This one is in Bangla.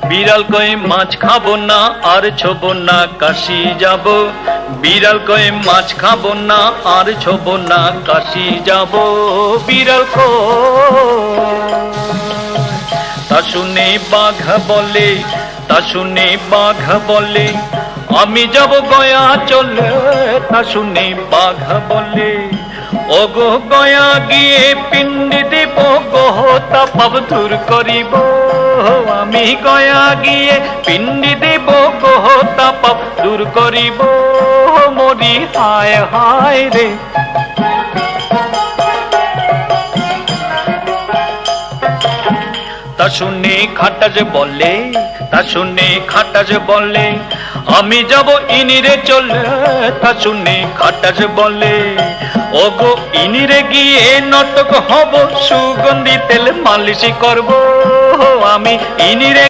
বিড়াল কয়ে মাছ খাবো না আর ছোবো না কাশি যাব। বিড়াল কয়ে মাছ খাবো না আর ছোবো না কাশি যাব। বিড়াল তা শুনে বাঘ বলে, তা শুনে বাঘ বলে আমি যাব গয়া চলে। তা শুনে বাঘ বলে ওগো গয়া গিয়ে পিণ্ডি দিব গো তাপ দূর করিব। আমি গয়া গিয়ে পিণ্ডি দিব গো তাপ দূর করিব। মরি হায় হায় রে। তা শুনে খাটাজ বলে, তা শুনে খাটাজ বলে আমি যাব ইনিরে চলে। তা শুনে খাটাজ বলে ওগো ইনিরে গিয়ে নটক হব, সুগন্ধি তেল মালিশ করব। আমি ইনিরে